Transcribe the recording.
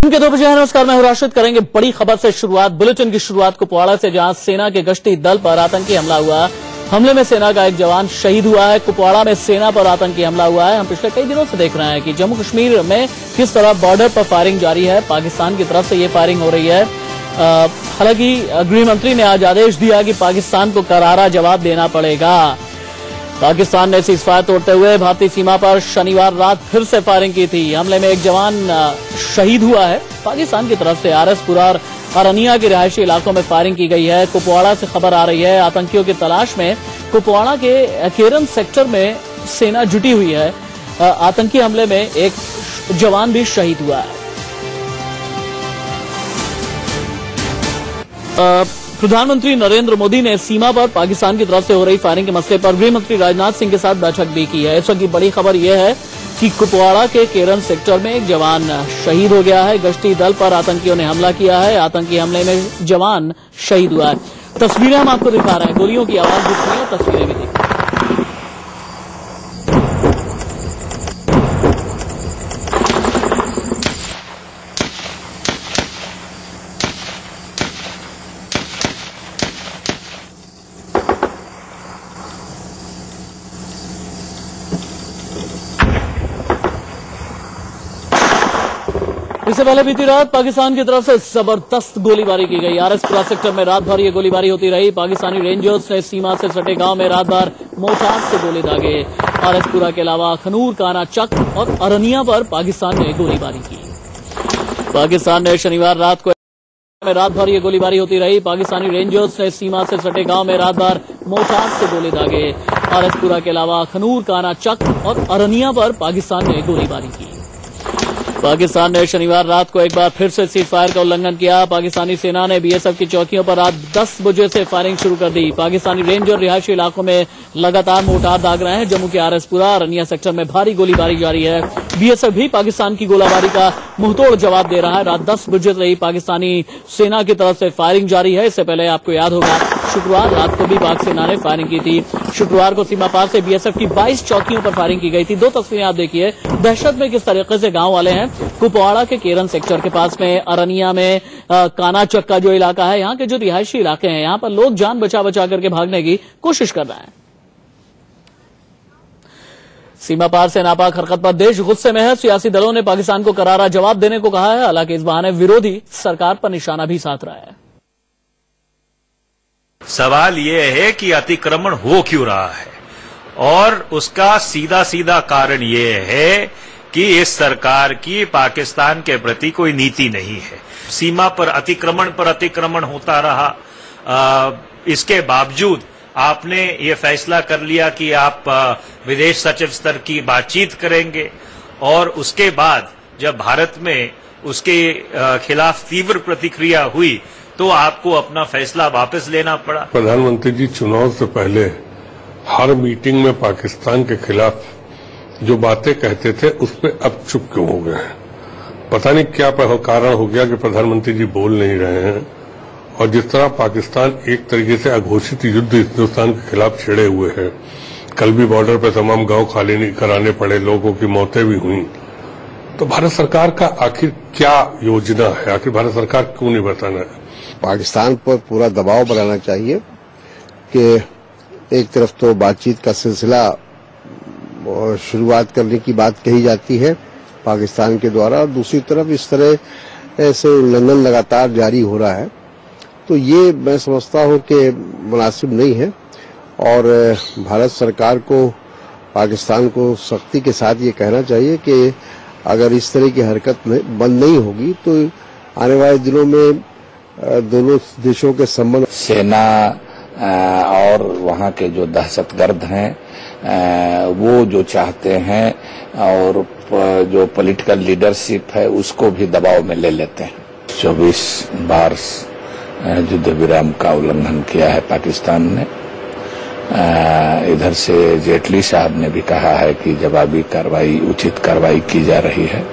के 2 बजे नमस्कार, मैं हूं राशिद। करेंगे बड़ी खबर से शुरुआत। बुलेटिन की शुरुआत कुपवाड़ा से, जहां सेना के गश्ती दल पर आतंकी हमला हुआ। हमले में सेना का एक जवान शहीद हुआ है। कुपवाड़ा में सेना पर आतंकी हमला हुआ है। हम पिछले कई दिनों से देख रहे हैं कि जम्मू कश्मीर में किस तरह बॉर्डर पर फायरिंग जारी है। पाकिस्तान की तरफ से ये फायरिंग हो रही है। हालांकि गृह मंत्री ने आज आदेश दिया कि पाकिस्तान को करारा जवाब देना पड़ेगा। पाकिस्तान ने सीजफायर तोड़ते हुए भारतीय सीमा पर शनिवार रात फिर से फायरिंग की थी। हमले में एक जवान शहीद हुआ है। पाकिस्तान की तरफ से आरएसपुरा और अरनिया के रिहायशी इलाकों में फायरिंग की गई है। कुपवाड़ा से खबर आ रही है, आतंकियों की तलाश में कुपवाड़ा के केरन सेक्टर में सेना जुटी हुई है। आतंकी हमले में एक जवान भी शहीद हुआ है। प्रधानमंत्री नरेंद्र मोदी ने सीमा पर पाकिस्तान की तरफ से हो रही फायरिंग के मसले पर गृह मंत्री राजनाथ सिंह के साथ बैठक भी की है। इस वक्त की बड़ी खबर यह है कि कुपवाड़ा के केरन सेक्टर में एक जवान शहीद हो गया है। गश्ती दल पर आतंकियों ने हमला किया है। आतंकी हमले में जवान शहीद हुआ है। तस्वीरें हम आपको दिखा रहे हैं, गोलियों की आवाज दिख रही है, तस्वीरें भी दिख रही हैं। इससे पहले बीती रात पाकिस्तान की तरफ से जबरदस्त गोलीबारी की गई। आरएसपुरा सेक्टर में रात भर ये गोलीबारी होती रही। पाकिस्तानी रेंजर्स ने सीमा से सटे गांव में रात भर मोर्टार से गोले दागे। आरएसपुरा के अलावा खनूर, काना चक और अरनिया पर पाकिस्तान ने गोलीबारी की। पाकिस्तान ने शनिवार रात को रात भर ये गोलीबारी होती रही। पाकिस्तानी रेंजर्स ने सीमा से सटे गांव में रात भर मोर्टार से गोले दागे। आरएसपुरा के अलावा खनूर, काना चक और अरनिया पर पाकिस्तान ने गोलीबारी की। पाकिस्तान ने शनिवार रात को एक बार फिर से सीजफायर का उल्लंघन किया। पाकिस्तानी सेना ने बीएसएफ की चौकियों पर रात 10 बजे से फायरिंग शुरू कर दी। पाकिस्तानी रेंजर रिहायशी इलाकों में लगातार मोर्टार दाग रहे हैं। जम्मू के आरएसपुरा, अरनिया सेक्टर में भारी गोलीबारी जारी है। बीएसएफ भी पाकिस्तान की गोलाबारी का मुंहतोड़ जवाब दे रहा है। रात 10 बजे से ही पाकिस्तानी सेना की तरफ से फायरिंग जारी है। इससे पहले आपको याद होगा, शुक्रवार रात को भी पाक सेना ने फायरिंग की थी। शुक्रवार को सीमा पार से बीएसएफ की 22 चौकियों पर फायरिंग की गई थी। 2 तस्वीरें आप देखिए, दहशत में किस तरीके से गांव वाले हैं। कुपवाड़ा के केरन सेक्टर के पास में, अरनिया में काना चक का जो इलाका है, यहाँ के जो रिहायशी इलाके हैं, यहाँ पर लोग जान बचा बचा करके भागने की कोशिश कर रहे हैं। सीमा पार से नापाक हरकत पर देश गुस्से में है। सियासी दलों ने पाकिस्तान को करारा जवाब देने को कहा है। हालांकि इस बहाने विरोधी सरकार पर निशाना भी साध रहा है। सवाल यह है कि अतिक्रमण हो क्यों रहा है, और उसका सीधा सीधा कारण यह है कि इस सरकार की पाकिस्तान के प्रति कोई नीति नहीं है। सीमा पर अतिक्रमण होता रहा। इसके बावजूद आपने ये फैसला कर लिया कि आप विदेश सचिव स्तर की बातचीत करेंगे, और उसके बाद जब भारत में उसके खिलाफ तीव्र प्रतिक्रिया हुई तो आपको अपना फैसला वापस लेना पड़ा। प्रधानमंत्री जी चुनाव से पहले हर मीटिंग में पाकिस्तान के खिलाफ जो बातें कहते थे उस पर अब चुप क्यों हो गए हैं? पता नहीं क्या कारण हो गया कि प्रधानमंत्री जी बोल नहीं रहे हैं। और जिस तरह पाकिस्तान एक तरीके से अघोषित युद्ध हिंदुस्तान के खिलाफ छिड़े हुए है, कल भी बॉर्डर पर तमाम गांव खाली नहीं कराने पड़े, लोगों की मौतें भी हुई। तो भारत सरकार का आखिर क्या योजना है? आखिर भारत सरकार क्यों नहीं बताना है? पाकिस्तान पर पूरा दबाव बनाना चाहिए कि एक तरफ तो बातचीत का सिलसिला और शुरुआत करने की बात कही जाती है पाकिस्तान के द्वारा, और दूसरी तरफ इस तरह से उल्लंघन लगातार जारी हो रहा है। तो ये मैं समझता हूं कि मुनासिब नहीं है, और भारत सरकार को पाकिस्तान को सख्ती के साथ ये कहना चाहिए कि अगर इस तरह की हरकत बंद नहीं होगी तो आने वाले दिनों में दोनों देशों के संबंध, सेना और वहाँ के जो दहशतगर्द हैं वो जो चाहते हैं, और जो पॉलिटिकल लीडरशिप है उसको भी दबाव में ले लेते हैं। 24 बार युद्ध विराम का उल्लंघन किया है पाकिस्तान ने। इधर से जेटली साहब ने भी कहा है कि जवाबी कार्रवाई, उचित कार्रवाई की जा रही है।